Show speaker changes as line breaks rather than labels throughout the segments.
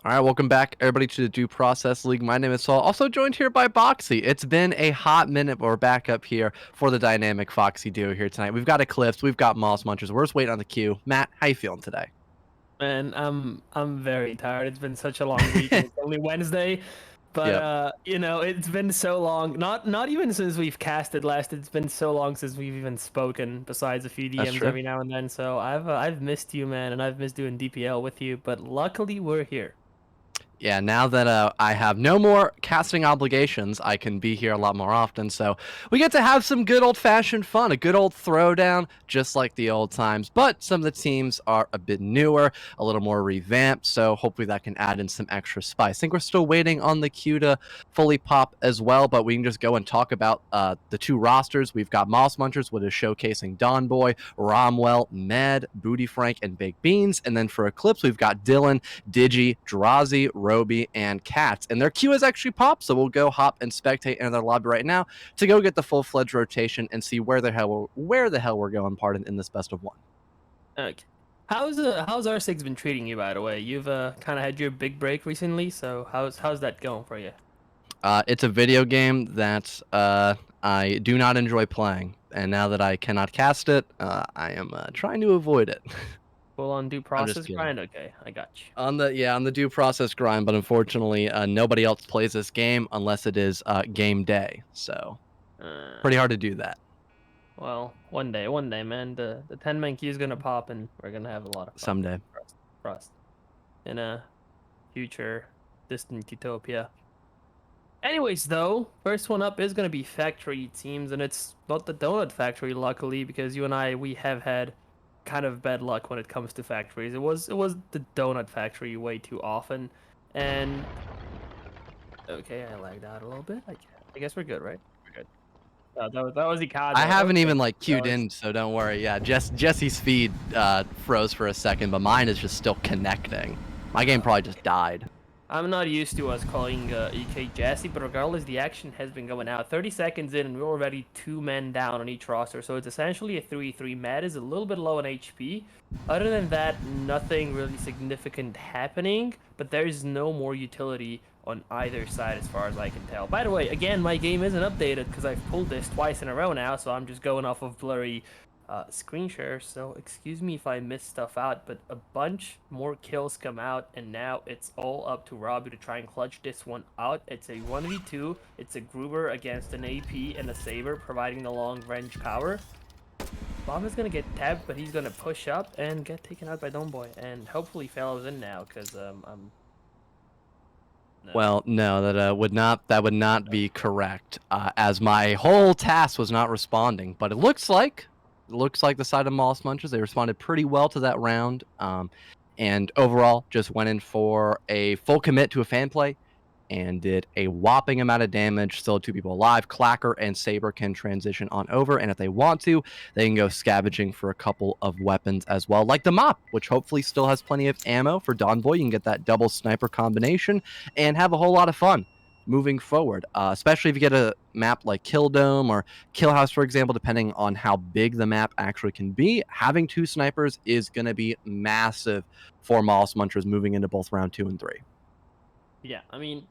All right, welcome back, everybody, to the Due Process League. My name is Saul, also joined here by Boxy. It's been a hot minute, but we're back up here for the dynamic Foxy duo here tonight. We've got Eclipse, we've got Mollusk Munchers. We're just waiting on the queue. Matt, how you feeling today?
Man, I'm very tired. It's been such a long week and it's only Wednesday. But
Yep,
it's been so long. Not even since we've casted last. It's been so long since we've even spoken, besides a few
that's
DMs
true.
every now and then. So I've missed you, man, and I've missed doing DPL with you, but luckily we're here.
Yeah, now that I have no more casting obligations, I can be here a lot more often. So we get to have some good old-fashioned fun, a good old throwdown, just like the old times. But some of the teams are a bit newer, a little more revamped. So hopefully that can add in some extra spice. I think we're still waiting on the queue to fully pop as well, but we can just go and talk about the two rosters. We've got Moss Munchers, which is showcasing Don Boy, Romwell, Med, Booty Frank, and Baked Beans. And then for Eclipse, we've got Dylan, Digi, Drazi, Roby, and Cats. And their queue has actually popped, so we'll go hop and spectate in their lobby right now to go get the full-fledged rotation and see where the hell we're going, pardon, in this best of one.
Okay. How's R6 been treating you, by the way? You've kind of had your big break recently, so how's that going for you?
It's a video game that I do not enjoy playing, and now that I cannot cast it, I am trying to avoid it.
Full on due
I'm just
process
kidding.
grind? Okay, I got you.
On the due process grind, but unfortunately, nobody else plays this game unless it is game day. So
Uh,
pretty hard to do that.
Well, one day, man. The 10-man queue is gonna pop, and we're gonna have a lot of fun.
Someday.
Trust in a future distant utopia. Anyways, though, first one up is gonna be factory teams, and it's not the donut factory, luckily, because you and we have had kind of bad luck when it comes to factories. It was the donut factory way too often, and okay, I lagged out a little bit. I guess we're good, right? We're good. That was
I
Icado.
haven't
Okay,
even like
that
queued
was.
in, so don't worry. Yeah, Jesse's feed froze for a second, but mine is just still connecting. My game probably just died.
I'm not used to us calling EK Jesse, but regardless, the action has been going out. 30 seconds in, and we're already 2 men down on each roster, so it's essentially a 3-3. Matt is a little bit low on HP. Other than that, nothing really significant happening, but there's no more utility on either side as far as I can tell. By the way, again, my game isn't updated because I've pulled this twice in a row now, so I'm just going off of blurry screen share, so excuse me if I miss stuff out, but a bunch more kills come out, and now it's all up to Robbie to try and clutch this one out. It's a 1v2, it's a Gruber against an AP and a Saber, providing the long range power. Bomb is gonna get tapped, but he's gonna push up and get taken out by Domeboy, and hopefully Fallow's in now, because I'm... No.
Well, no, that would not be correct, as my whole task was not responding. But it looks like the side of Moss Munchers, they responded pretty well to that round, and overall just went in for a full commit to a fan play and did a whopping amount of damage. Still two people alive. Clacker and Saber can transition on over, and if they want to, they can go scavenging for a couple of weapons as well, like the Mop, which hopefully still has plenty of ammo for Don Boy. You can get that double sniper combination and have a whole lot of fun moving forward, especially if you get a map like Kill Dome or Kill House, for example. Depending on how big the map actually can be, having two snipers is going to be massive for Moss Munchers moving into both round 2 and 3.
Yeah, I mean,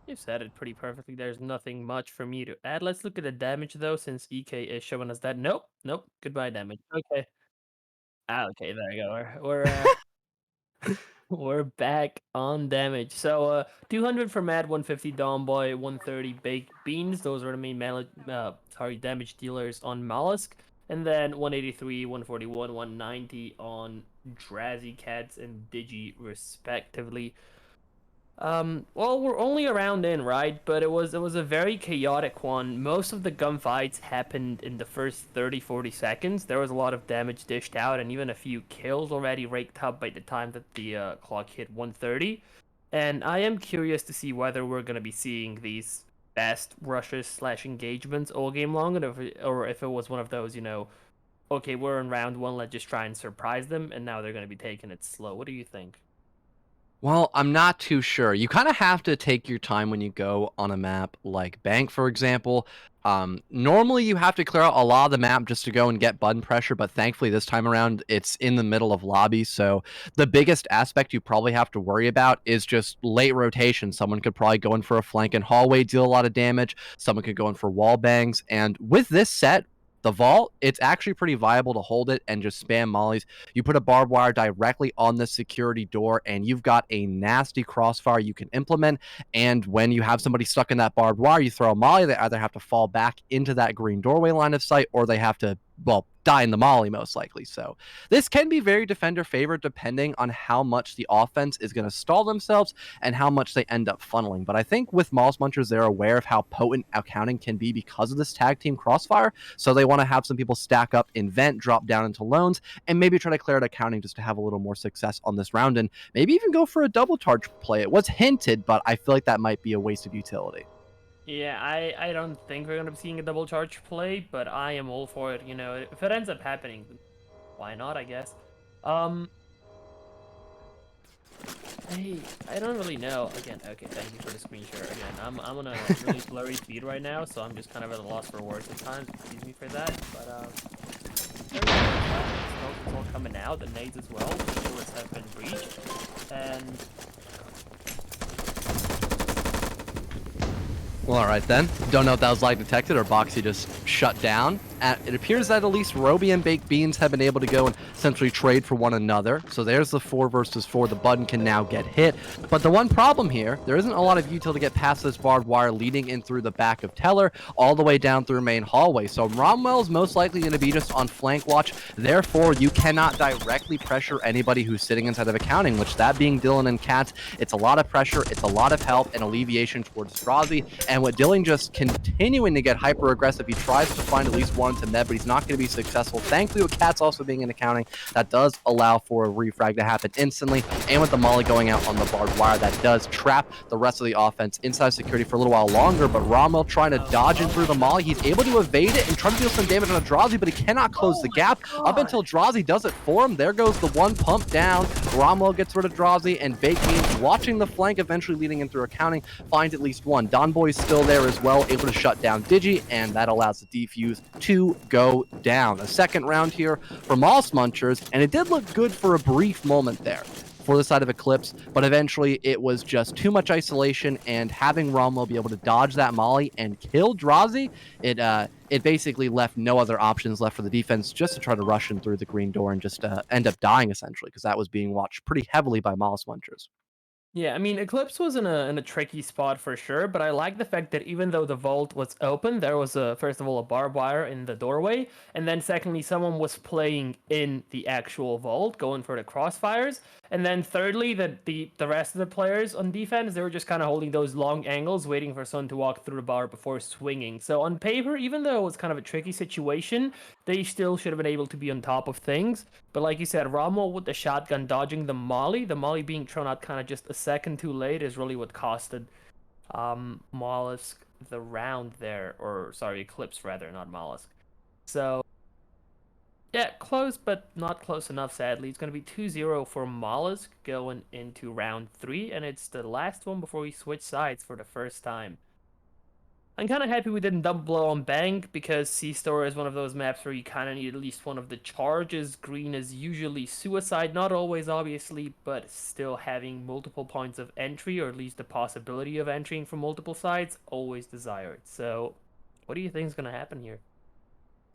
you said it pretty perfectly. There's nothing much for me to add. Let's look at the damage, though, since EK is showing us that. Nope, nope, goodbye damage. Okay. Ah, okay, there you go. We're back on damage. So 200 for Mad, 150 Dawn Boy, 130 Baked Beans. Those are the main damage dealers on Mollusk. And then 183, 141, 190 on Drazzy Cats and Digi respectively. Well, we're only a round in, right? But it was a very chaotic one. Most of the gunfights happened in the first 30-40 seconds. There was a lot of damage dished out, and even a few kills already raked up by the time that the clock hit 130. And I am curious to see whether we're gonna be seeing these fast rushes slash engagements all game long, or if it was one of those, okay, we're in round one, let's just try and surprise them, and now they're gonna be taking it slow. What do you think?
Well, I'm not too sure. You kind of have to take your time when you go on a map like Bank, for example. Normally, you have to clear out a lot of the map just to go and get button pressure, but thankfully this time around, it's in the middle of lobby. So the biggest aspect you probably have to worry about is just late rotation. Someone could probably go in for a flank and hallway, deal a lot of damage. Someone could go in for wall bangs. And with this set, the vault, it's actually pretty viable to hold it and just spam mollies. You put a barbed wire directly on the security door, and you've got a nasty crossfire you can implement. And when you have somebody stuck in that barbed wire, you throw a molly, they either have to fall back into that green doorway line of sight, or they have to, well, die in the molly most likely. So this can be very defender favored depending on how much the offense is going to stall themselves and how much they end up funneling. But I think with Mollusk Munchers, they're aware of how potent accounting can be because of this tag team crossfire. So they want to have some people stack up in vent, drop down into loans, and maybe try to clear out accounting just to have a little more success on this round, and maybe even go for a double charge play. It was hinted, but I feel like that might be a waste of utility.
Yeah, I don't think we're gonna be seeing a double charge play, but I am all for it. If it ends up happening, why not? I guess. Um, I don't really know. Again, okay, thank you for the screen share. Again, I'm on a really blurry feed right now, so I'm just kind of at a loss for words at times. Excuse me for that, but it's all coming out. The nades as well. The bullets have been breached, and
Well, all right then. Don't know if that was light detected or Boxy just shut down. It appears that at least Roby and Baked Beans have been able to go and essentially trade for one another. So there's the 4 versus 4. The button can now get hit. But the one problem here, there isn't a lot of util to get past this barbed wire leading in through the back of Teller all the way down through main hallway. So Romwell is most likely going to be just on flank watch. Therefore, you cannot directly pressure anybody who's sitting inside of accounting, which that being Dylan and Katz, it's a lot of pressure, it's a lot of help and alleviation towards Strazi. And with Dylan just continuing to get hyper aggressive, he tries to find at least one to med, but he's not going to be successful. Thankfully, with Katz also being in accounting, that does allow for a refrag to happen instantly. And with the molly going out on the barbed wire, that does trap the rest of the offense inside security for a little while longer. But Rommel trying to dodge in through the molly. He's able to evade it and try to deal some damage on Drazi, but he cannot close the gap up until Drazi does it for him. There goes the one pump down. Rommel gets rid of Drazi, and Baked Beans, watching the flank, eventually leading in through accounting, finds at least one. Don Boy's still there as well, able to shut down Digi, and that allows the defuse to go down. A second round here for Mollusk Munchers, and it did look good for a brief moment there for the side of Eclipse, but eventually it was just too much isolation, and having Romwell be able to dodge that molly and kill Drazi, it basically left no other options left for the defense just to try to rush in through the green door and just end up dying essentially, because that was being watched pretty heavily by Mollusk Munchers.
yeah, I mean, Eclipse was in a tricky spot for sure, but I like the fact that even though the vault was open, there was first of all a barbed wire in the doorway, and then secondly, someone was playing in the actual vault, going for the crossfires, and then thirdly, that the rest of the players on defense, they were just kind of holding those long angles, waiting for someone to walk through the bar before swinging. So on paper, even though it was kind of a tricky situation, they still should have been able to be on top of things. But like you said, Rommel with the shotgun dodging the molly being thrown out kind of just a second too late is really what costed Mollusk the round there, or sorry, Eclipse rather, not Mollusk. So yeah, close but not close enough, sadly. It's going to be 2-0 for Mollusk going into round 3, and it's the last one before we switch sides for the first time. I'm kind of happy we didn't double blow on Bank, because C-Store is one of those maps where you kind of need at least one of the charges. Green is usually suicide, not always obviously, but still having multiple points of entry, or at least the possibility of entering from multiple sides, always desired. So what do you think is going to happen here?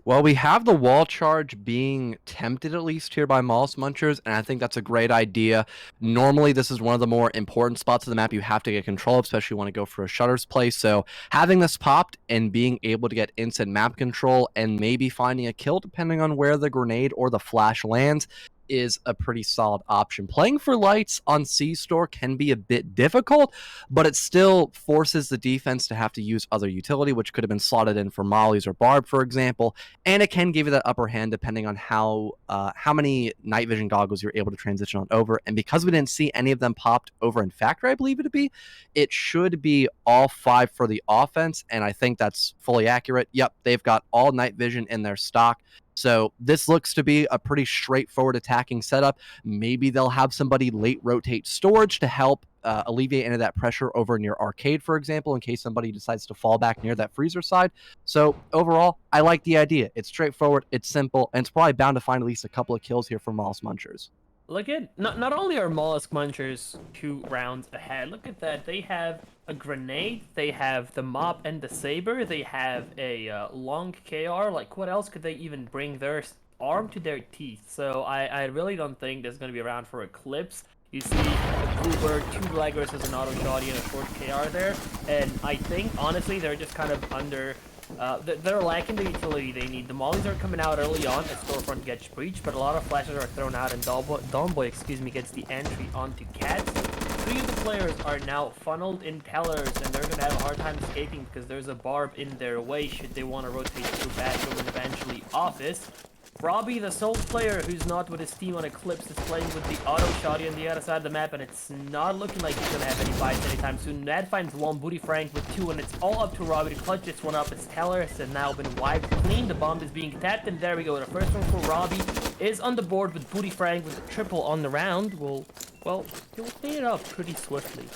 Well, we have the wall charge being tempted at least here by Mollusk Munchers, and I think that's a great idea. Normally, this is one of the more important spots of the map you have to get control of, especially when you want to go for a shutters play. So having this popped and being able to get instant map control and maybe finding a kill depending on where the grenade or the flash lands is a pretty solid option. Playing for lights on C-Store can be a bit difficult, but it still forces the defense to have to use other utility, which could have been slotted in for mollies or barb, for example, and it can give you that upper hand depending on how many night vision goggles you're able to transition on over. And because we didn't see any of them popped over in Factory, I believe it to be, it should be all 5 for the offense, and I think that's fully accurate. Yep, they've got all night vision in their stock. So this looks to be a pretty straightforward attacking setup. Maybe they'll have somebody late rotate storage to help alleviate any of that pressure over near arcade, for example, in case somebody decides to fall back near that freezer side. So overall, I like the idea. It's straightforward, it's simple, and it's probably bound to find at least a couple of kills here from Mollusk Munchers.
Look at not only are Mollusk Munchers 2 rounds ahead. Look at that. They have a grenade. They have the mop and the saber. They have a long KR. Like, what else could they even bring their arm to their teeth? So I really don't think there's gonna be around for Eclipse. You see a Bluebird, 2 Leggers as an auto shotty and a short KR there, and I think honestly they're just kind of under. They're lacking the utility they need. The mollies are coming out early on as Storefront gets breached, but a lot of flashes are thrown out, and Dawnboy, gets the entry onto Cats. 3 of the players are now funneled in tellers, and they're going to have a hard time escaping because there's a barb in their way should they want to rotate through Bathroom and eventually Office. Robbie, the sole player who's not with his team on Eclipse, is playing with the auto shotty on the other side of the map, and it's not looking like he's gonna have any fights anytime soon. Ned finds 1, Booty Frank with 2, and it's all up to Robbie to clutch this one up. His tellers have now been wiped clean. The bomb is being tapped, and there we go. The first one for Robbie is on the board with Booty Frank with a triple on the round. Well, he'll clean it up pretty swiftly.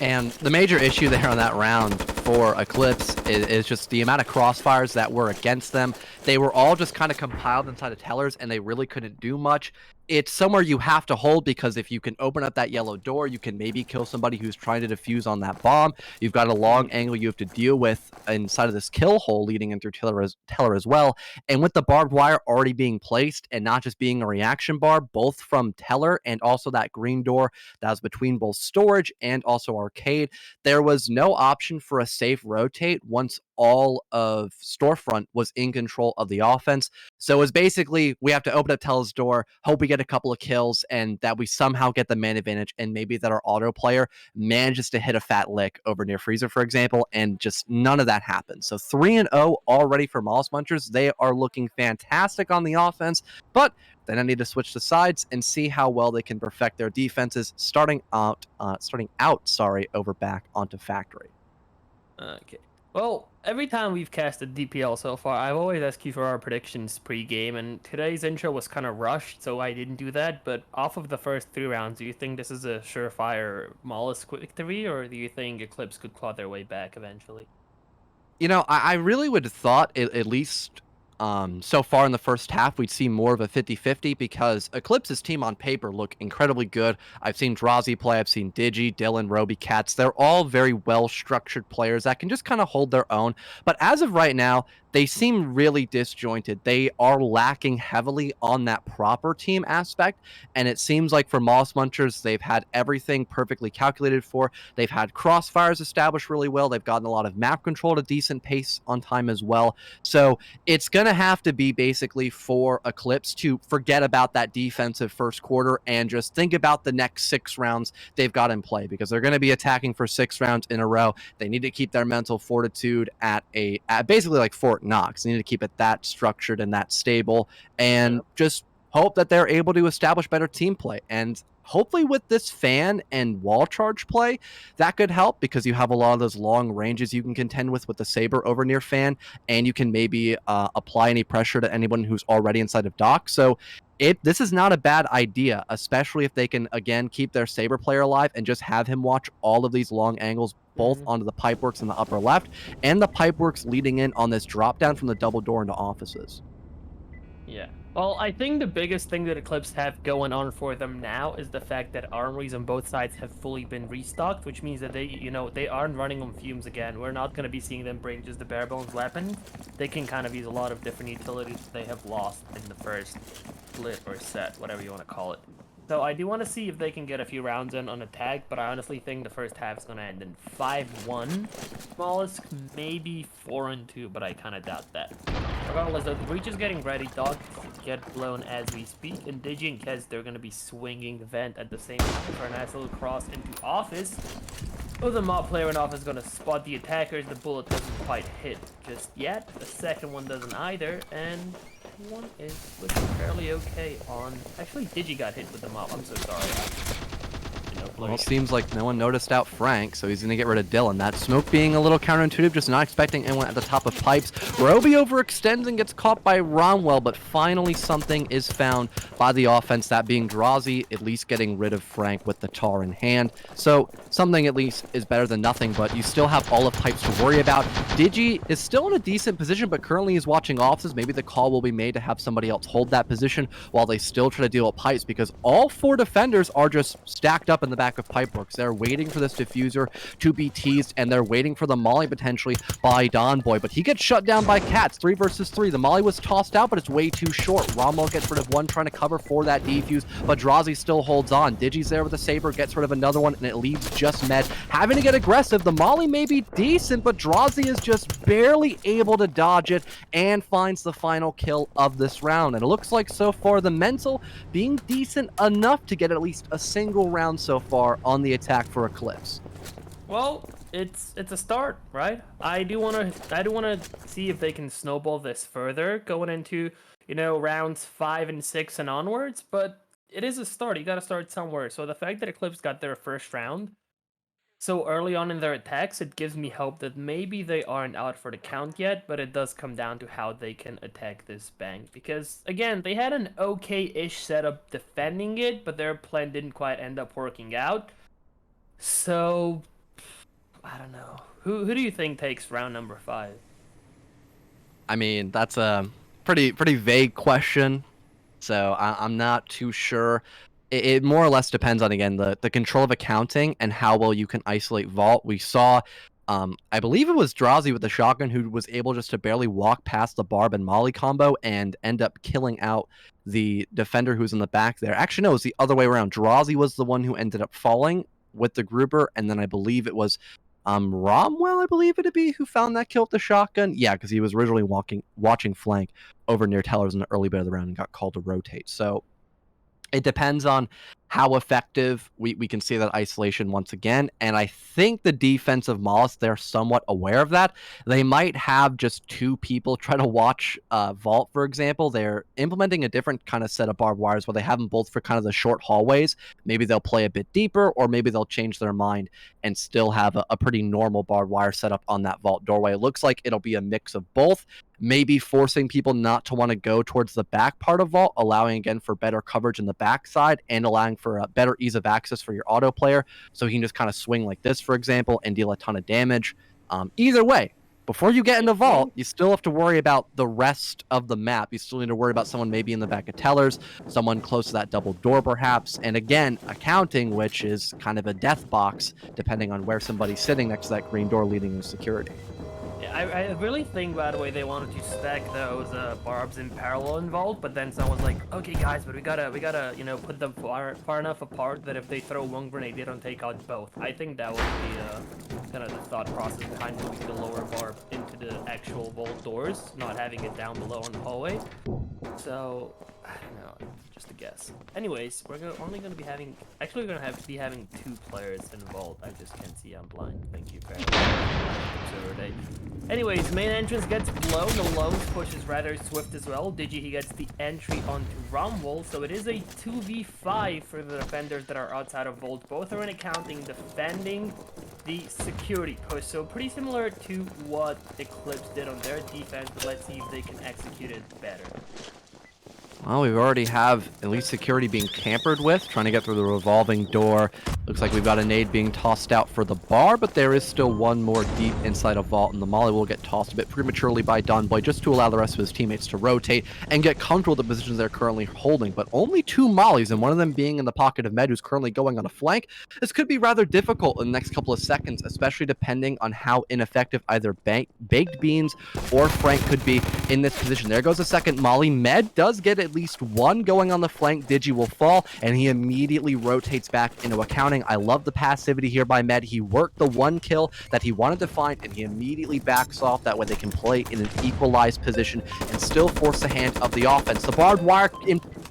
And the major issue there on that round for Eclipse is just the amount of crossfires that were against them. They were all just kind of compiled inside of tellers, and they really couldn't do much. It's somewhere you have to hold, because if you can open up that yellow door, you can maybe kill somebody who's trying to defuse on that bomb. You've got a long angle you have to deal with inside of this kill hole leading into teller as well. And with the barbed wire already being placed and not just being a reaction bar, both from teller and also that green door that was between both storage and also arcade, there was no option for a safe rotate once all of Storefront was in control of the offense. So it was basically, we have to open up Teller's door, hope we get a couple of kills, and that we somehow get the man advantage, and maybe that our auto player manages to hit a fat lick over near Freezer, for example, and just none of that happened. So 3-0 already for Mollusk Munchers. They are looking fantastic on the offense, but then I need to switch the sides and see how well they can perfect their defenses, starting out, over back onto Factory.
Okay. Well, every time we've casted DPL so far, I've always asked you for our predictions pre-game, and today's intro was kind of rushed, so I didn't do that. But off of the first 3 rounds, do you think this is a surefire Mollusk victory, or do you think Eclipse could claw their way back eventually?
You know, I really would have thought, at least so far in the first half, we'd see more of a 50-50, because Eclipse's team on paper look incredibly good. I've seen Drazi play, I've seen Digi, Dylan, Roby, Cats. They're all very well-structured players that can just kind of hold their own. But as of right now, they seem really disjointed. They are lacking heavily on that proper team aspect, and it seems like for Mollusk Munchers, they've had everything perfectly calculated for. They've had crossfires established really well. They've gotten a lot of map control at a decent pace on time as well. So it's going to have to be basically for Eclipse to forget about that defensive first quarter and just think about the next 6 rounds they've got in play, because they're going to be attacking for 6 rounds in a row. They need to keep their mental fortitude at basically like Fort Knox. They need to keep it that structured and that stable, and just hope that they're able to establish better team play. And hopefully with this fan and wall charge play, that could help, because you have a lot of those long ranges you can contend with the saber over near fan, and you can maybe apply any pressure to anyone who's already inside of dock. So this is not a bad idea, especially if they can, again, keep their saber player alive and just have him watch all of these long angles, both onto the pipeworks in the upper left and the pipeworks leading in on this drop down from the double door into offices.
Yeah. Well, I think the biggest thing that Eclipse have going on for them now is the fact that armories on both sides have fully been restocked, which means that they aren't running on fumes again. We're not going to be seeing them bring just the bare bones weapon. They can kind of use a lot of different utilities that they have lost in the first split or set, whatever you want to call it. So I do want to see if they can get a few rounds in on attack, but I honestly think the first half is going to end in 5-1. Mollusk, maybe 4-2, but I kind of doubt that. Regardless, though, the breach is getting ready. Dog get blown as we speak, and Digi and Kez, they're going to be swinging the vent at the same time for a nice little cross into office. Oh, the mob player in office is going to spot the attackers. The bullet doesn't quite hit just yet. The second one doesn't either, and one is looking fairly okay on... Actually, Digi got hit with the mob. I'm so sorry.
Well, it seems like no one noticed out Frank, so he's going to get rid of Dylan. That smoke being a little counterintuitive, just not expecting anyone at the top of pipes. Roby overextends and gets caught by Romwell, but finally something is found by the offense, that being Drazi, at least getting rid of Frank with the tar in hand. So something at least is better than nothing, but you still have all of pipes to worry about. Digi is still in a decent position, but currently is watching offices. Maybe the call will be made to have somebody else hold that position while they still try to deal with pipes, because all 4 defenders are just stacked up in the back of Pipeworks. They're waiting for this diffuser to be teased, and they're waiting for the molly potentially by Donboy, but he gets shut down by Cats. 3 versus 3. The molly was tossed out, but it's way too short. Rommel gets rid of one, trying to cover for that defuse, but Drazi still holds on. Digi's there with a saber, gets rid of another one, and it leaves just Med having to get aggressive. The molly may be decent, but Drazi is just barely able to dodge it and finds the final kill of this round. And it looks like so far the mental being decent enough to get at least a single round so far on the attack for Eclipse.
Well, it's a start, right? I do want to see if they can snowball this further going into, you know, rounds 5 and 6 and onwards, but it is a start. You got to start somewhere. So the fact that Eclipse got their first round so early on in their attacks, it gives me hope that maybe they aren't out for the count yet, but it does come down to how they can attack this bank. Because, again, they had an okay-ish setup defending it, but their plan didn't quite end up working out. So, I don't know. Who do you think takes round number 5?
I mean, that's a pretty vague question, so I'm not too sure. It more or less depends on, again, the control of accounting and how well you can isolate Vault. We saw, I believe it was Drazi with the shotgun who was able just to barely walk past the Barb and Molly combo and end up killing out the defender who's in the back there. Actually, no, it was the other way around. Drazi was the one who ended up falling with the grouper, and then I believe it was Romwell, I believe it'd be, who found that kill with the shotgun. Yeah, because he was originally watching flank over near Tellers in the early bit of the round and got called to rotate. So it depends on how effective we can see that isolation once again. And I think the defense of Mollusk, they're somewhat aware of that. They might have just 2 people try to watch Vault, for example. They're implementing a different kind of set of barbed wires where they have them both for kind of the short hallways. Maybe they'll play a bit deeper, or maybe they'll change their mind and still have a pretty normal barbed wire setup on that Vault doorway. It looks like it'll be a mix of both. Maybe forcing people not to want to go towards the back part of Vault, allowing, again, for better coverage in the backside and allowing for a better ease of access for your auto player, so he can just kind of swing like this, for example, and deal a ton of damage. Either way, before you get into Vault, you still have to worry about the rest of the map. You still need to worry about someone maybe in the back of Tellers, someone close to that double door perhaps, and again, accounting, which is kind of a death box, depending on where somebody's sitting next to that green door leading to security.
I really think, by the way, they wanted to stack those barbs in parallel in Vault, but then someone's like, okay guys, but we gotta you know, put them far enough apart that if they throw one grenade, they don't take out both. I think that would be kind of the thought process behind moving the lower barb into the actual Vault doors, not having it down below on the hallway. So, I don't know, just a guess. Anyways, we're only gonna be having 2 players in Vault. I just can't see, I'm blind. Thank you very much. Anyways, main entrance gets blown. The Lowe's push is rather swift as well. Digi, he gets the entry onto Romwell, so it is a 2v5 for the defenders that are outside of Vault. Both are in accounting, defending the security push. So pretty similar to what Eclipse did on their defense, but let's see if they can execute it better.
Well, we already have at least security being tampered with, trying to get through the revolving door. Looks like we've got a nade being tossed out for the bar, but there is still one more deep inside of Vault, and the molly will get tossed a bit prematurely by Donboy just to allow the rest of his teammates to rotate and get comfortable with the positions they're currently holding. But only 2 mollies, and one of them being in the pocket of Med, who's currently going on a flank. This could be rather difficult in the next couple of seconds, especially depending on how ineffective either Baked Beans or Frank could be in this position. There goes a second molly. Med does get at least one going on the flank. Digi will fall, and he immediately rotates back into accounting. I love the passivity here by Med. He worked the 1 kill that he wanted to find, and he immediately backs off. That way they can play in an equalized position and still force the hand of the offense. The barbed wire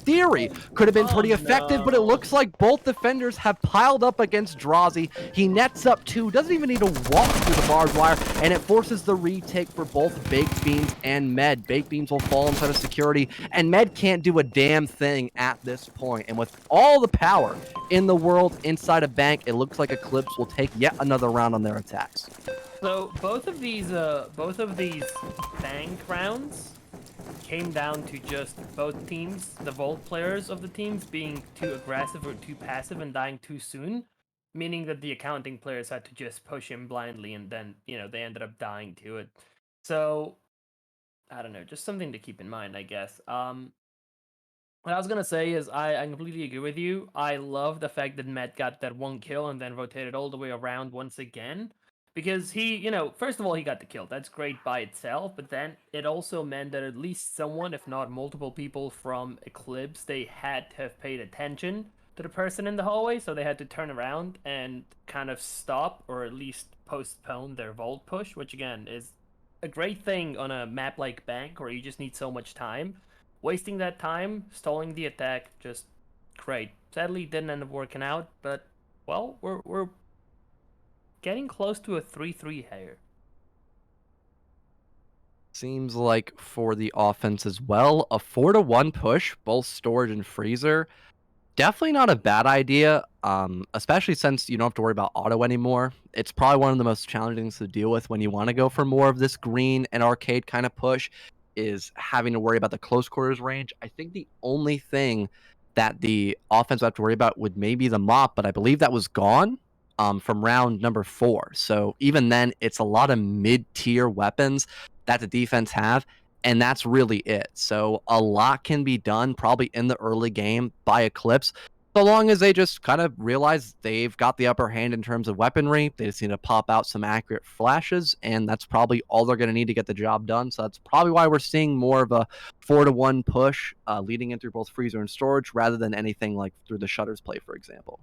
theory, could have been pretty effective, but it looks like both defenders have piled up against Drazi. He nets up 2, doesn't even need to walk through the barbed wire, and it forces the retake for both Baked Beans and Med. Baked Beans will fall inside of security, and Med can't do a damn thing at this point. And with all the power in the world inside a bank, it looks like Eclipse will take yet another round on their attacks.
So both of these bank rounds came down to just both teams, the Vault players of the teams, being too aggressive or too passive and dying too soon, meaning that the accounting players had to just push him blindly, and then they ended up dying to it. So I don't know, just something to keep in mind, I guess. What I was gonna say is I completely agree with you. I love the fact that Matt got that 1 kill and then rotated all the way around once again. Because he, first of all, he got the kill. That's great by itself, but then it also meant that at least someone, if not multiple people from Eclipse, they had to have paid attention to the person in the hallway, so they had to turn around and kind of stop, or at least postpone their Vault push, which again is a great thing on a map like Bank, where you just need so much time. Wasting that time, stalling the attack, just great. Sadly, it didn't end up working out, but, well, we're getting close to a 3-3 here.
Seems like for the offense as well, a 4-1 push, both storage and freezer. Definitely not a bad idea, especially since you don't have to worry about auto anymore. It's probably one of the most challenging things to deal with when you want to go for more of this green and arcade kind of push, is having to worry about the close quarters range. I think the only thing that the offense would have to worry about would maybe the mop, but I believe that was gone from round number 4. So even then, it's a lot of mid-tier weapons that the defense have, and that's really it. So a lot can be done probably in the early game by Eclipse, so long as they just kind of realize they've got the upper hand in terms of weaponry. They just need to pop out some accurate flashes, and that's probably all they're going to need to get the job done. So that's probably why we're seeing more of a 4-1 push leading in through both freezer and storage, rather than anything like through the shutters play, for example.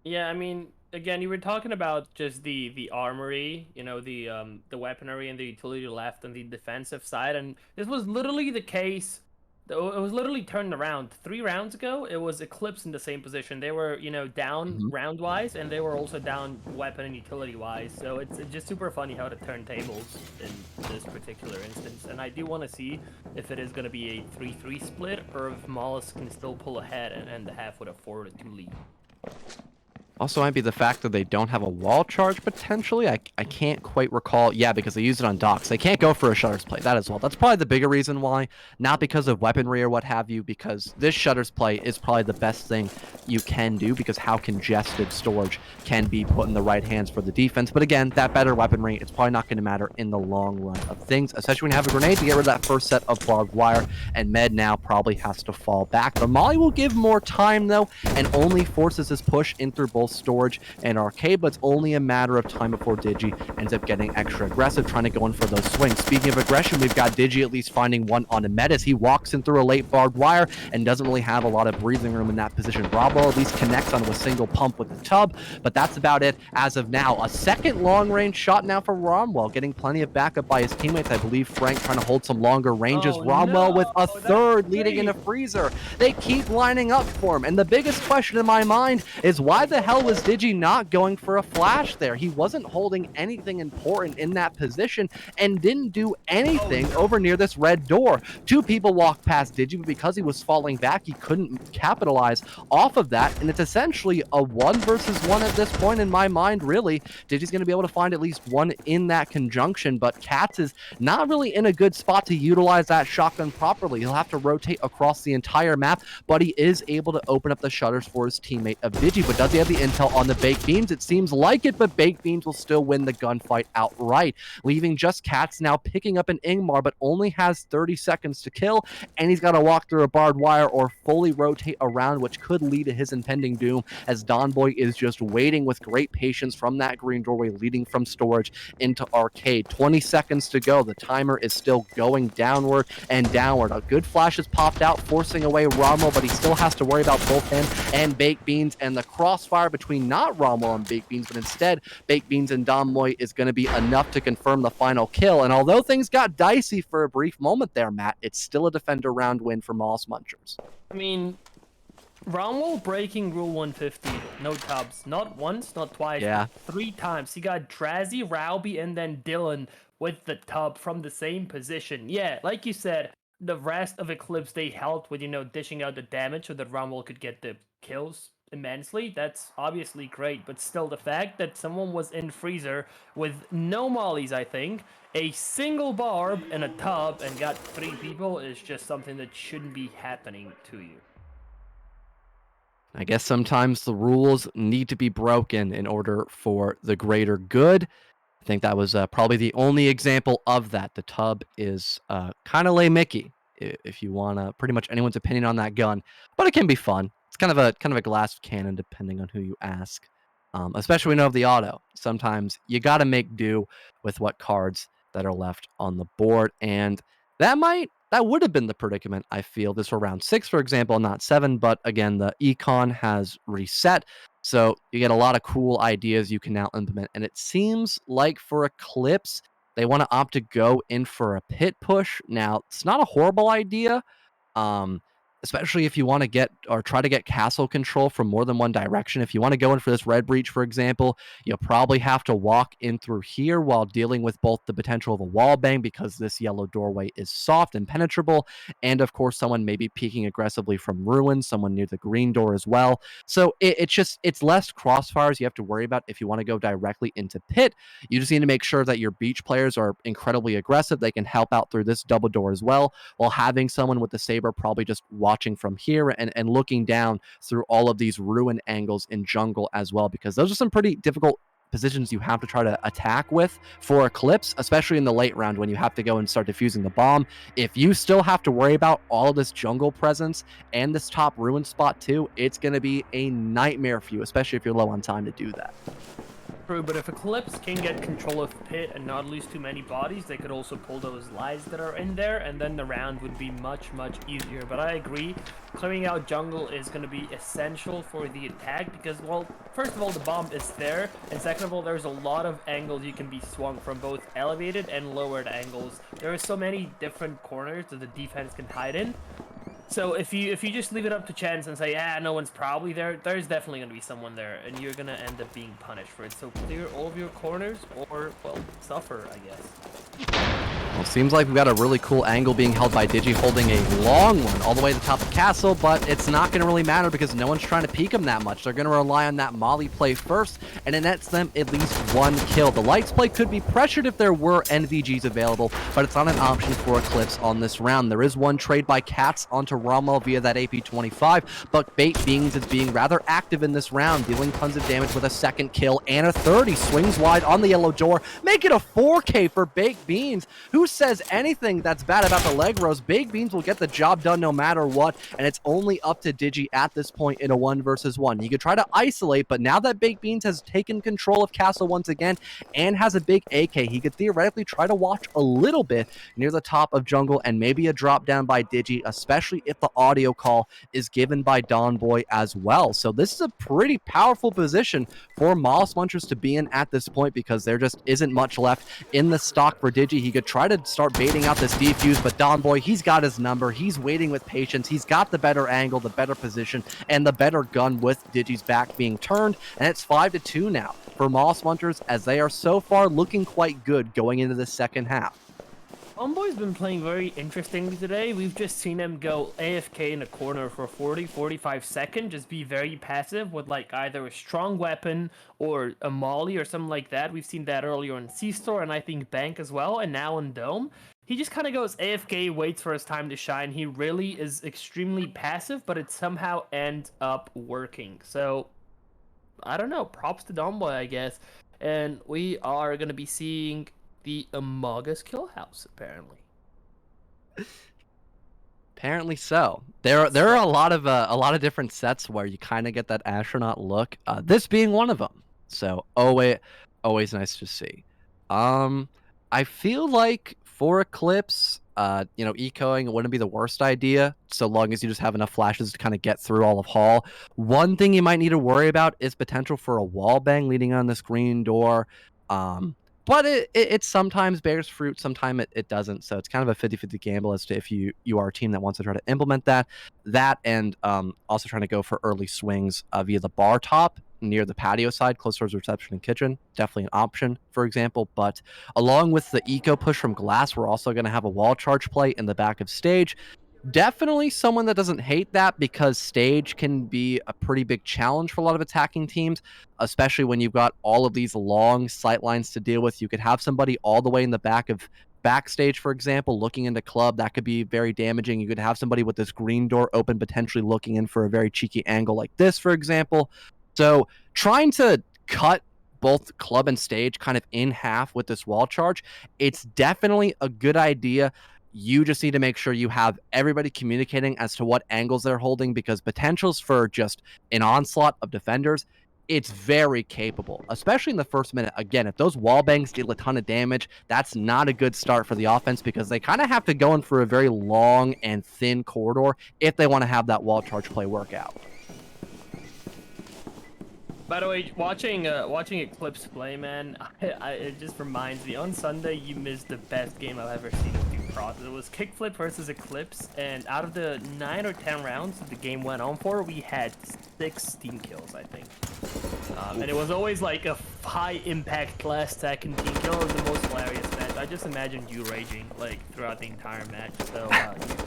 Yeah, I mean, again, you were talking about just the armory, the weaponry and the utility left on the defensive side, and this was literally the case. It was literally turned around 3 rounds ago. It was Eclipse in the same position. They were, down round wise, and they were also down weapon and utility wise. So it's just super funny how to turn tables in this particular instance. And I do want to see if it is going to be a 3-3 split, or if Mollusk can still pull ahead and end the half with a 4-2 lead.
Also might be the fact that they don't have a wall charge, potentially. I can't quite recall. Yeah, because they used it on docks. They can't go for a shutters play, that as well. That's probably the bigger reason why. Not because of weaponry or what have you, because this shutters play is probably the best thing you can do, because how congested storage can be put in the right hands for the defense. But again, that better weaponry, it's probably not going to matter in the long run of things, especially when you have a grenade to get rid of that first set of barbed wire, and Med now probably has to fall back. The Molly will give more time, though, and only forces his push in through both storage and arcade, but it's only a matter of time before Digi ends up getting extra aggressive, trying to go in for those swings. Speaking of aggression, we've got Digi at least finding one on a Med as he walks in through a late barbed wire and doesn't really have a lot of breathing room in that position. Bravo at least connects onto a single pump with the tub, but that's about it as of now. A second long-range shot now for Romwell, getting plenty of backup by his teammates. I believe Frank trying to hold some longer ranges.
Oh,
Romwell
no,
with a third leading into freezer. They keep lining up for him, and the biggest question in my mind is why the hell was Digi not going for a flash there? He wasn't holding anything important in that position and didn't do anything over near this red door. 2 people walked past Digi, but because he was falling back, he couldn't capitalize off of that, and it's essentially a 1 versus 1 at this point in my mind, really. Digi's going to be able to find at least one in that conjunction, but Katz is not really in a good spot to utilize that shotgun properly. He'll have to rotate across the entire map, but he is able to open up the shutters for his teammate of Digi. But does he have the intel on the Baked Beans? It seems like it, but Baked Beans will still win the gunfight outright, leaving just Katz now picking up an Ingmar, but only has 30 seconds to kill, and he's got to walk through a barbed wire or fully rotate around, which could lead to his impending doom, as Donboy is just waiting with great patience from that green doorway leading from storage into arcade. 20 seconds to go. The timer is still going downward and downward. A good flash has popped out, forcing away Rommel, but he still has to worry about both him and Baked Beans, and the crossfire between not Romwell and Baked Beans, but instead Baked Beans and Domboy is going to be enough to confirm the final kill. And although things got dicey for a brief moment there, Matt, it's still a defender round win for Mollusk Munchers.
I mean, Romwell breaking rule 150, no tubs. Not once, not twice,
Yeah.
but 3 times. He got Drazzy, Rowby, and then Dylan with the tub from the same position. Yeah, like you said, the rest of Eclipse, they helped with, dishing out the damage so that Romwell could get the kills immensely. That's obviously great, but still the fact that someone was in Freezer with no mollies, I think, a single barb and a tub and got 3 people is just something that shouldn't be happening to you.
I guess sometimes the rules need to be broken in order for the greater good. I think that was probably the only example of that. The tub is kind of lay Mickey, if you want pretty much anyone's opinion on that gun, but it can be fun. It's kind of a glass cannon, depending on who you ask. Especially when you know of the auto. Sometimes you got to make do with what cards that are left on the board, and that would have been the predicament, I feel. This for round 6, for example, not 7, but again, the econ has reset, so you get a lot of cool ideas you can now implement. And it seems like for Eclipse, they want to opt to go in for a pit push. Now, it's not a horrible idea, especially if you want to get or try to get castle control from more than one direction. If you want to go in for this red breach, for example, you'll probably have to walk in through here while dealing with both the potential of a wall bang, because this yellow doorway is soft and penetrable, and of course someone maybe peeking aggressively from ruin, someone near the green door as well. So it's less crossfires you have to worry about if you want to go directly into pit. You just need to make sure that your beach players are incredibly aggressive. They can help out through this double door as well, while having someone with the saber probably just watching from here and looking down through all of these ruin angles in jungle as well, because those are some pretty difficult positions you have to try to attack with for Eclipse, especially in the late round when you have to go and start defusing the bomb. If you still have to worry about all of this jungle presence and this top ruin spot too, it's going to be a nightmare for you, especially if you're low on time to do that.
True, but if Eclipse can get control of pit and not lose too many bodies, they could also pull those lies that are in there, and then the round would be much, much easier. But I agree, clearing out jungle is going to be essential for the attack because, well, first of all, the bomb is there, and second of all, there's a lot of angles you can be swung from, both elevated and lowered angles. There are so many different corners that the defense can hide in. So if you just leave it up to chance and say, no one's probably there, there's definitely going to be someone there, and you're going to end up being punished for it. So clear all of your corners, or, well, suffer, I guess.
Well, seems like we've got a really cool angle being held by Digi, holding a long one all the way to the top of castle, but it's not going to really matter because no one's trying to peek him that much. They're going to rely on that molly play first, and it nets them at least 1 kill. The lights play could be pressured if there were NVGs available, but it's not an option for Eclipse on this round. There is one trade by Cats onto Rommel via that AP25, but Baked Beans is being rather active in this round, dealing tons of damage with a 2nd kill and a 3rd. He swings wide on the yellow door, make it a 4K for Baked Beans. Who says anything that's bad about the leg rows? Baked Beans will get the job done no matter what, and it's only up to Digi at this point in a 1 versus 1. He could try to isolate, but now that Baked Beans has taken control of castle once again and has a big AK, he could theoretically try to watch a little bit near the top of jungle and maybe a drop down by Digi, especially if the audio call is given by Donboy as well. So this is a pretty powerful position for Mollusk Munchers to be in at this point, because there just isn't much left in the stock for Digi. He could try to start baiting out this defuse, but Donboy, he's got his number. He's waiting with patience. He's got the better angle, the better position, and the better gun with Digi's back being turned, and it's 5-2 now for Mollusk Munchers, as they are so far looking quite good going into the second half.
Donboy's been playing very interestingly today. We've just seen him go AFK in a corner for 40-45 seconds, just be very passive with like either a strong weapon or a molly or something like that. We've seen that earlier in C-Store and I think Bank as well, and now in Dome. He just kind of goes AFK, waits for his time to shine. He really is extremely passive, but it somehow ends up working. So, I don't know. Props to Donboy, I guess. And we are going to be seeing the Amogus Kill House, apparently.
Apparently so. There are a lot of different sets where you kind of get that astronaut look. This being one of them. So always nice to see. I feel like for Eclipse, ecoing wouldn't be the worst idea, so long as you just have enough flashes to kind of get through all of Hall. One thing you might need to worry about is potential for a wall bang leading on this green door. But it sometimes bears fruit, sometimes it doesn't. So it's kind of a 50-50 gamble as to if you are a team that wants to try to implement that. And also trying to go for early swings via the bar top near the patio side, close towards reception and kitchen. Definitely an option, for example. But along with the eco push from glass, we're also going to have a wall charge play in the back of stage. Definitely someone that doesn't hate that, because stage can be a pretty big challenge for a lot of attacking teams, especially when you've got all of these long sight lines to deal with. You could have somebody all the way in the back of backstage, for example, looking into club. That could be very damaging. You could have somebody with this green door open, potentially looking in for a very cheeky angle like this, for example. So trying to cut both club and stage kind of in half with this wall charge, it's definitely a good idea. You just need to make sure you have everybody communicating as to what angles they're holding, because potentials for just an onslaught of defenders, it's very capable, especially in the first minute. Again, if those wall bangs deal a ton of damage, that's not a good start for the offense, because they kind of have to go in for a very long and thin corridor if they want to have that wall charge play work out.
By the way, watching Eclipse play, man, it just reminds me. On Sunday, you missed the best game I've ever seen of Duke Process. It was Kickflip versus Eclipse, and out of the 9 or 10 rounds the game went on for, we had 6 team kills, I think. And it was always like a high-impact last-second team kill. It was the most hilarious match. I just imagined you raging like throughout the entire match. So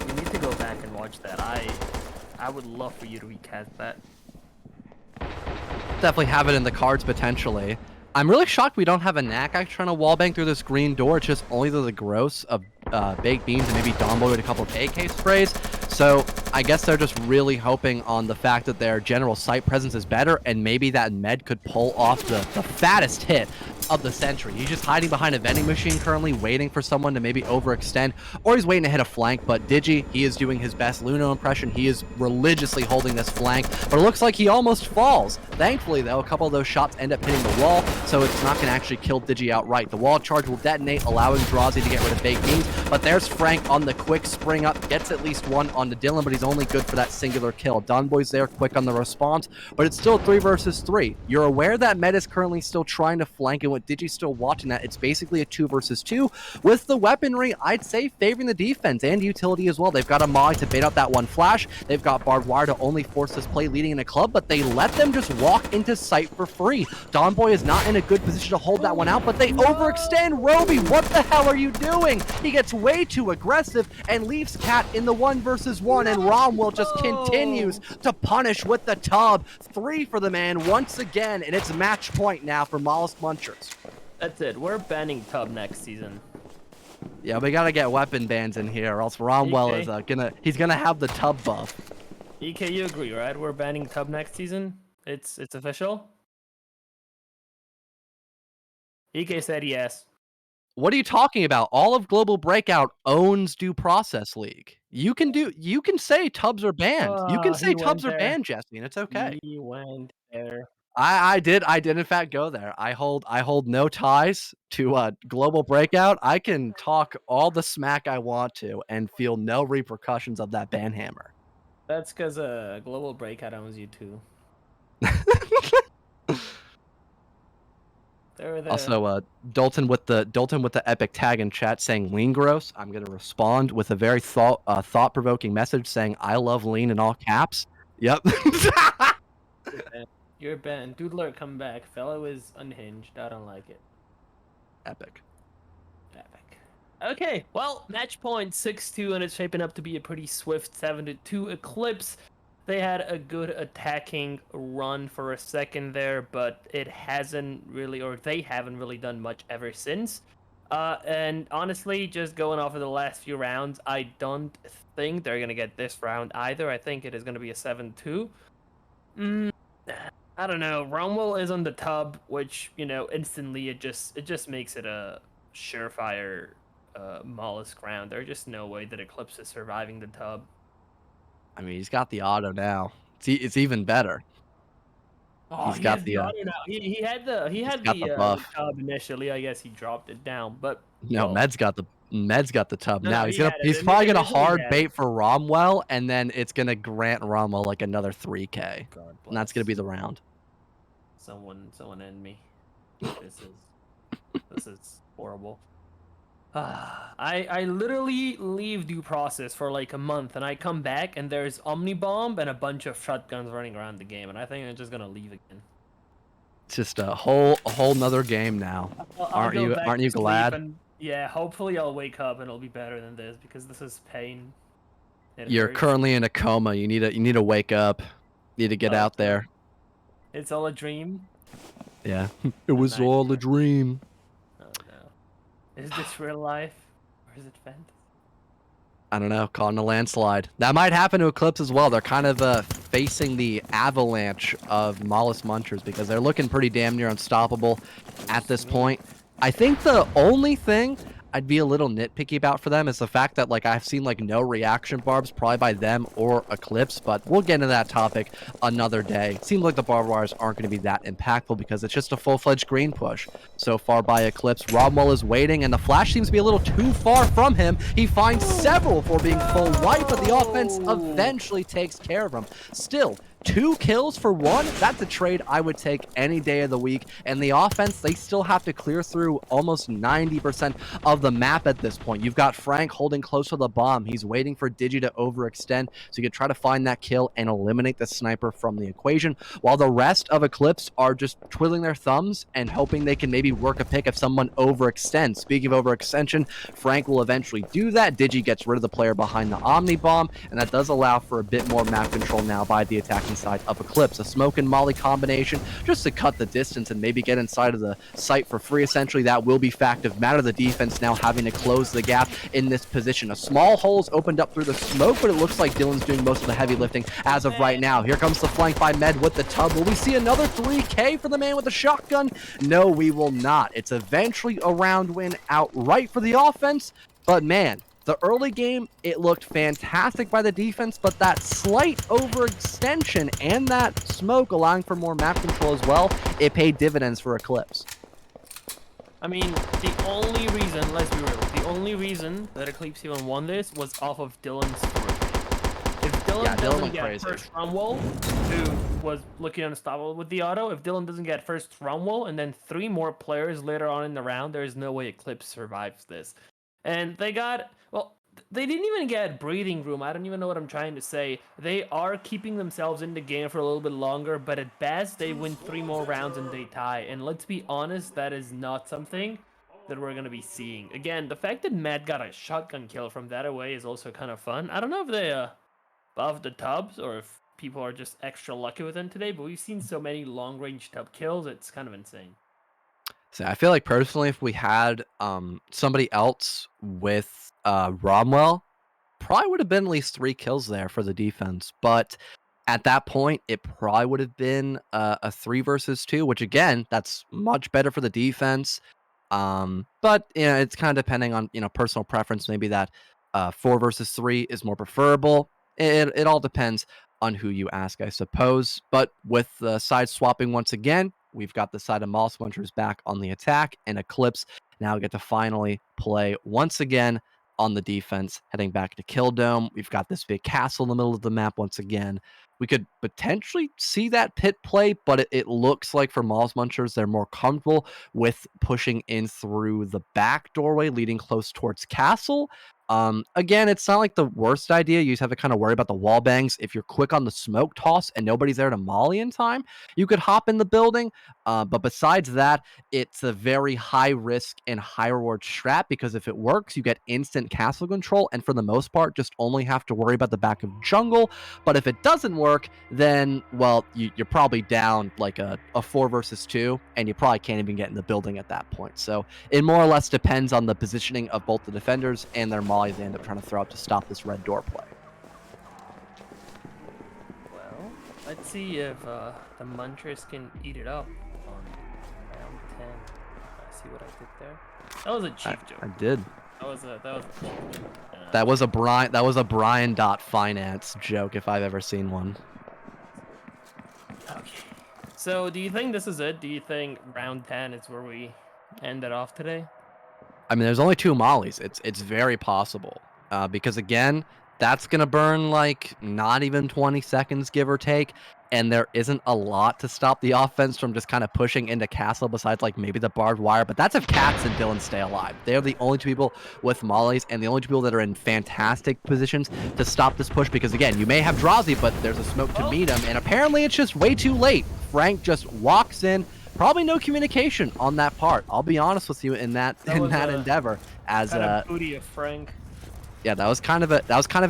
you need to go back and watch that. I would love for you to recast that.
Definitely have it in the cards potentially. I'm really shocked we don't have a knack actually trying to wallbang through this green door. It's just only the gross of baked beans and maybe Dombo with a couple of AK sprays. So I guess they're just really hoping on the fact that their general site presence is better, and maybe that med could pull off the fattest hit of the century. He's just hiding behind a vending machine currently, waiting for someone to maybe overextend, or he's waiting to hit a flank. But Digi, he is doing his best Luno impression. He is religiously holding this flank, but it looks like he almost falls. Thankfully, though, a couple of those shots end up hitting the wall, so it's not going to actually kill Digi outright. The wall charge will detonate, allowing Drazi to get rid of baked beans, but there's Frank on the quick spring up, gets at least one on the Dylan, but he's only good for that singular kill. Donboy's there quick on the response, but it's still 3 versus 3. You're aware that Med is currently still trying to flank, and with Digi still watching that, it's basically a 2 versus 2 with the weaponry, I'd say, favoring the defense and utility as well. They've got a Mog to bait out that one flash. They've got barbed wire to only force this play leading in a club, but they let them just walk into sight for free. Donboy is not in a good position to hold that one out, but they overextend. Roby, what the hell are you doing? He gets way too aggressive and leaves Cat in the 1 versus 1, and Romwell just continues to punish with the tub. 3 for the man once again, and it's match point now for Mollusk Munchers.
That's it. We're banning Tub next season.
Yeah, we gotta get weapon bans in here, or else Romwell is he's gonna have the tub buff.
EK, you agree, right? We're banning Tub next season. It's official. EK said yes.
What are you talking about? All of Global Breakout owns Due Process League. You can say Tubs are banned. You can say Tubs are banned, Jesse, and it's okay.
He went there.
I did in fact go there. I hold no ties to Global Breakout. I can talk all the smack I want to and feel no repercussions of that ban hammer.
That's because Global Breakout owns you too.
Also, Dalton with the epic tag in chat saying lean gross. I'm gonna respond with a very thought-provoking message saying I love lean in all caps. Yep.
You're banned. Doodler, come back. Fellow is unhinged. I don't like it.
Epic.
Okay, well, match point 6-2, and it's shaping up to be a pretty swift 7-2 Eclipse. They had a good attacking run for a second there, but it hasn't really, or they haven't really done much ever since. And honestly, just going off of the last few rounds, I don't think they're gonna get this round either. I think it is gonna be a 7-2. I don't know. Romwell is on the tub, which, instantly it just makes it a surefire mollusk round. There's just no way that Eclipse is surviving the tub.
I mean, he's got the auto now. It's even better.
Oh, he's got the auto now. He had the
buff
tub initially. I guess he dropped it down, but
no, Med's got the Med's got the tub
No,
now.
no, he had it.
He's probably gonna
Initially, he
hard
had it.
bait for Romwell, and then it's gonna grant Romwell like another 3K,
God
and that's gonna
bless.
be the round.
Someone end me. This is horrible. I literally leave due process for like a month, and I come back and there's Omnibomb and a bunch of shotguns running around the game, and I think I'm just gonna leave again.
It's just a whole nother game now.
I'll go back
Aren't
to
you
sleep
glad?
and yeah, hopefully I'll wake up and it'll be better than this because this is pain. It
You're
hurts.
currently in a coma. You need to wake up. You need to get out there.
It's all a dream.
Yeah. It was all a dream.
Oh no. Is this real life or is it fantasy?
I don't know, caught in a landslide. That might happen to Eclipse as well. They're kind of facing the avalanche of Mollusk Munchers because they're looking pretty damn near unstoppable at this point. I think the only thing I'd be a little nitpicky about for them is the fact that like I've seen like no reaction barbs probably by them or Eclipse, but we'll get into that topic another day. It seems like the barbed wires aren't going to be that impactful because it's just a full-fledged green push so far by Eclipse. Romwell is waiting, and the flash seems to be a little too far from him. He finds several for being full white, but the offense eventually takes care of him. Still, 2 kills for 1, that's a trade I would take any day of the week. And the offense, they still have to clear through almost 90% of the map at this point. You've got Frank holding close to the bomb. He's waiting for Digi to overextend so he could try to find that kill and eliminate the sniper from the equation, while the rest of Eclipse are just twiddling their thumbs and hoping they can maybe work a pick if someone overextends. Speaking of overextension, Frank will eventually do that. Digi gets rid of the player behind the Omni Bomb, and that does allow for a bit more map control now by the attacking side of Eclipse. A smoke and molly combination just to cut the distance and maybe get inside of the site for free. Essentially, that will be fact of matter. The defense now having to close the gap in this position. A small hole's opened up through the smoke, but it looks like Dylan's doing most of the heavy lifting as of right now. Here comes the flank by Med with the tub. Will we see another 3K for the man with the shotgun? No, we will not. It's eventually a round win outright for the offense, but man, the early game, it looked fantastic by the defense, but that slight overextension and that smoke allowing for more map control as well, it paid dividends for Eclipse.
I mean, the only reason, let's be real, the only reason that Eclipse even won this was off of Dylan's story. If Dylan doesn't get first Romwell, who was looking unstoppable with the auto, if Dylan doesn't get first Romwell and then 3 more players later on in the round, there is no way Eclipse survives this. And they got, well, they didn't even get breathing room. I don't even know what I'm trying to say. They are keeping themselves in the game for a little bit longer, but at best, they win 3 more rounds and they tie. And let's be honest, that is not something that we're going to be seeing. Again, the fact that Matt got a shotgun kill from that away is also kind of fun. I don't know if they buffed the tubs or if people are just extra lucky with them today, but we've seen so many long-range tub kills, it's kind of insane.
So I feel like personally, if we had somebody else with Romwell, probably would have been at least 3 kills there for the defense. But at that point, it probably would have been a 3 versus 2, which again, that's much better for the defense. But you know, it's kind of depending on personal preference. Maybe that 4 versus 3 is more preferable. It all depends on who you ask, I suppose. But with the side swapping once again, we've got the side of Mollusk Munchers back on the attack, and Eclipse now get to finally play once again on the defense, heading back to Kill Dome. We've got this big castle in the middle of the map once again. We could potentially see that pit play, but it looks like for Mollusk Munchers, they're more comfortable with pushing in through the back doorway, leading close towards castle. Again, it's not like the worst idea. You just have to kind of worry about the wall bangs. If you're quick on the smoke toss and nobody's there to molly in time, you could hop in the building. But besides that, it's a very high risk and high reward strat because if it works, you get instant castle control. And for the most part, just only have to worry about the back of jungle. But if it doesn't work, then, well, you're probably down like a 4 versus 2, and you probably can't even get in the building at that point. So it more or less depends on the positioning of both the defenders and their mollies they end up trying to throw out to stop this red door play.
Well, let's see if the Munchers can eat it up on round 10. See what I did there? That was a cheap joke.
I did.
That was a cheap joke.
That was a Brian.finance joke if I've ever seen one.
Okay. So, do you think this is it? Do you think round 10 is where we end it off today?
I mean, there's only 2 mollies. It's very possible, because again, that's gonna burn, like, not even 20 seconds, give or take, and there isn't a lot to stop the offense from just kinda pushing into castle besides, like, maybe the barbed wire, but that's if Cats and Dylan stay alive. They're the only 2 people with mollies and the only 2 people that are in fantastic positions to stop this push because, again, you may have Drazi, but there's a smoke to
Oh,
meet him, and apparently it's just way too late. Frank just walks in, probably no communication on that part. I'll be honest with you in that
that was
endeavor as
kind of booty of Frank.
yeah, that was kind of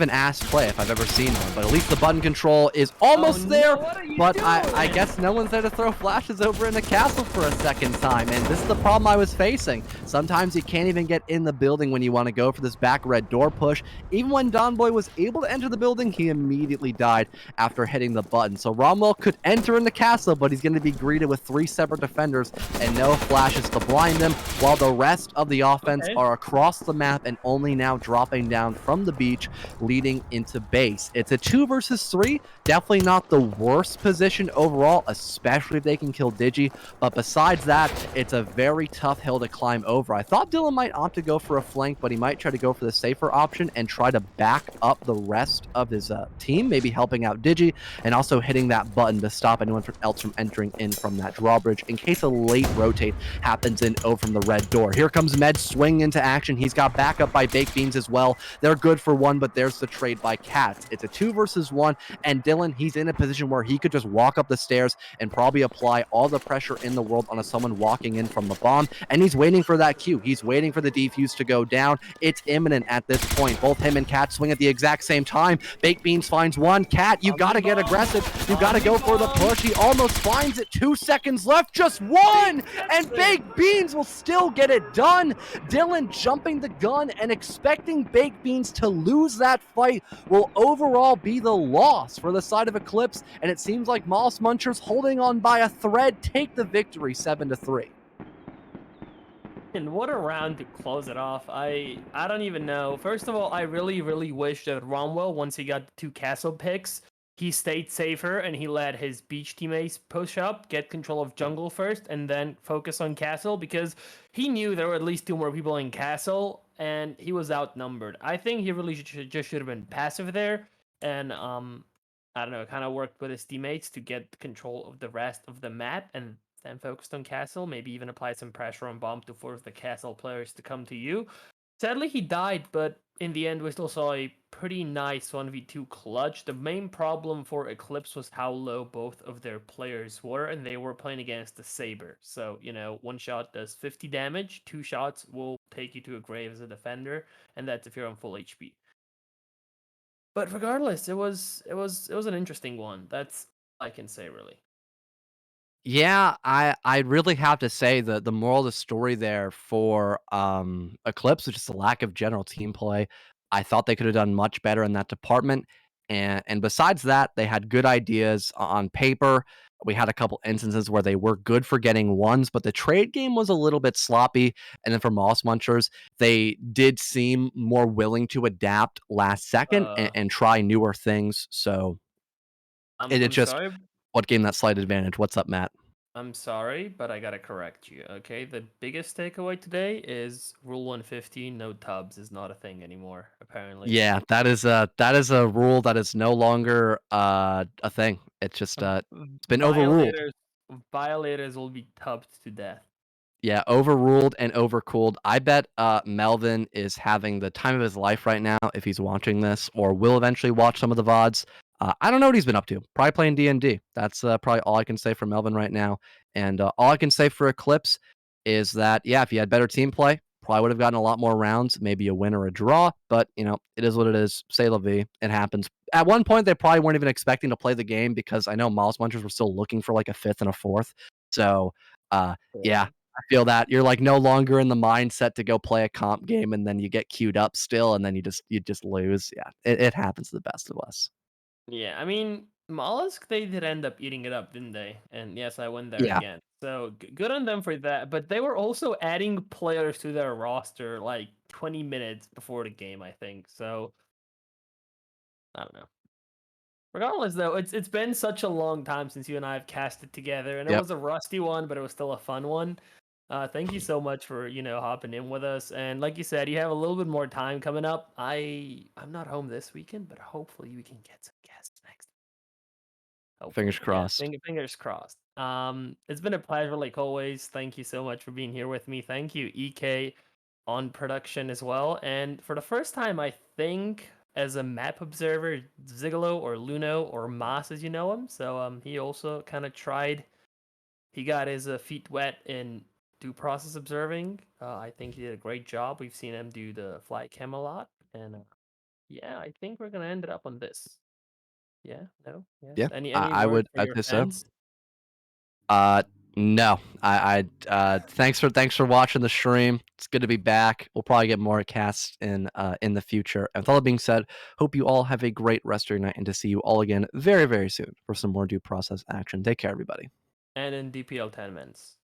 an ass play if I've ever seen one. But at least the button control is
Oh
almost there.
no, what are you
But
doing?
I guess no one's there to throw flashes over in the castle for a second time. And this is the problem I was facing. Sometimes you can't even get in the building when you want to go for this back red door push. Even when Don Boy was able to enter the building, he immediately died after hitting the button. So Romwell could enter in the castle, but he's going to be greeted with 3 separate defenders and no flashes to blind them, while the rest of the offense
Okay.
are across the map and only now dropping down from the beach leading into base. It's a 2 versus 3. Definitely not the worst position overall, especially if they can kill Digi. But besides that, it's a very tough hill to climb over. I thought Dylan might opt to go for a flank, but he might try to go for the safer option and try to back up the rest of his team, maybe helping out Digi and also hitting that button to stop anyone else from entering in from that drawbridge in case a late rotate happens in over from the red door. Here comes Med swinging into action. He's got backup by Baked Beans as well. They're good for 1, but there's the trade by Cats. It's a 2 versus 1, and Dylan, he's in a position where he could just walk up the stairs and probably apply all the pressure in the world on someone walking in from the bomb, and he's waiting for that cue. He's waiting for the defuse to go down. It's imminent at this point. Both him and Cat swing at the exact same time. Baked Beans finds 1. Cat, you got to get aggressive. You got to go for the push. He almost finds it. 2 seconds left. Just 1, and Baked Beans will still get it done. Dylan jumping the gun and expecting Baked Beans to lose that fight will overall be the loss for the side of Eclipse, and it seems like Mollusk Munchers holding on by a thread take the victory 7-3.
And what a round to close it off. I don't even know. First of all, I really, really wish that Romwell, once he got the 2 castle picks, he stayed safer and he let his beach teammates push up, get control of jungle first, and then focus on castle, because he knew there were at least 2 more people in castle and he was outnumbered. I think he really should have been passive there and I don't know, kind of worked with his teammates to get control of the rest of the map and then focused on castle, maybe even apply some pressure on bomb to force the castle players to come to you. Sadly, he died, but in the end, we still saw a pretty nice 1v2 clutch. The main problem for Eclipse was how low both of their players were, and they were playing against the Saber. So, 1 shot does 50 damage, 2 shots will take you to a grave as a defender, and that's if you're on full HP. But regardless, it was an interesting one. That's all I can say, really.
Yeah, I really have to say the moral of the story there for Eclipse was just a lack of general team play. I thought they could have done much better in that department. And besides that, they had good ideas on paper. We had a couple instances where they were good for getting ones, but the trade game was a little bit sloppy. And then for Moss Munchers, they did seem more willing to adapt last second
Uh,
and try newer things. So
I'm
it
I'm
just
sorry.
what gave them that slight advantage. What's up, Matt?
I'm sorry, but I gotta correct you. Okay, the biggest takeaway today is Rule 115: no tubs is not a thing anymore. Apparently,
Yeah, that is a rule that is no longer a thing. It's just it's been overruled.
violators violators will be tubbed to death.
Yeah, overruled and overcooled. I bet Melvin is having the time of his life right now if he's watching this or will eventually watch some of the VODs. I don't know what he's been up to. Probably playing D&D. That's probably all I can say for Melvin right now. And all I can say for Eclipse is that, yeah, if you had better team play, probably would have gotten a lot more rounds, maybe a win or a draw. But, it is what it is. C'est la vie. It happens. At one point, they probably weren't even expecting to play the game because I know Mouse Munchers were still looking for like a 5th and a 4th. So, yeah, I feel that you're like no longer in the mindset to go play a comp game and then you get queued up still and then you just lose. Yeah, it happens to the best of us.
Yeah, I mean, Mollusk, they did end up eating it up, didn't they? And yes, I went there
Yeah.
again. So good on them for that. But they were also adding players to their roster like 20 minutes before the game, I think. So I don't know. Regardless, though, it's been such a long time since you and I have casted together, and it
Yep.
was a rusty one, but it was still a fun one. Thank you so much for hopping in with us. And like you said, you have a little bit more time coming up. I'm not home this weekend, but hopefully we can get some guests next.
Fingers
Hopefully, yeah.
crossed.
Fingers crossed. It's been a pleasure, like always. Thank you so much for being here with me. Thank you, EK, on production as well. And for the first time, I think as a map observer, Zigolo or Luno or Moss, as you know him. So he also kind of tried. He got his feet wet in due process observing. I think he did a great job. We've seen him do the fly cam a lot, and yeah, I think we're gonna end it up on this. Yeah, no, yes.
Yeah,
Any words for
I'd
your
say so.
fans?
Uh, no, thanks for watching the stream. It's good to be back. We'll probably get more casts in the future. And with all that being said, hope you all have a great rest of your night and to see you all again very, very soon for some more due process action. Take care, everybody.
And in DPL 10 minutes.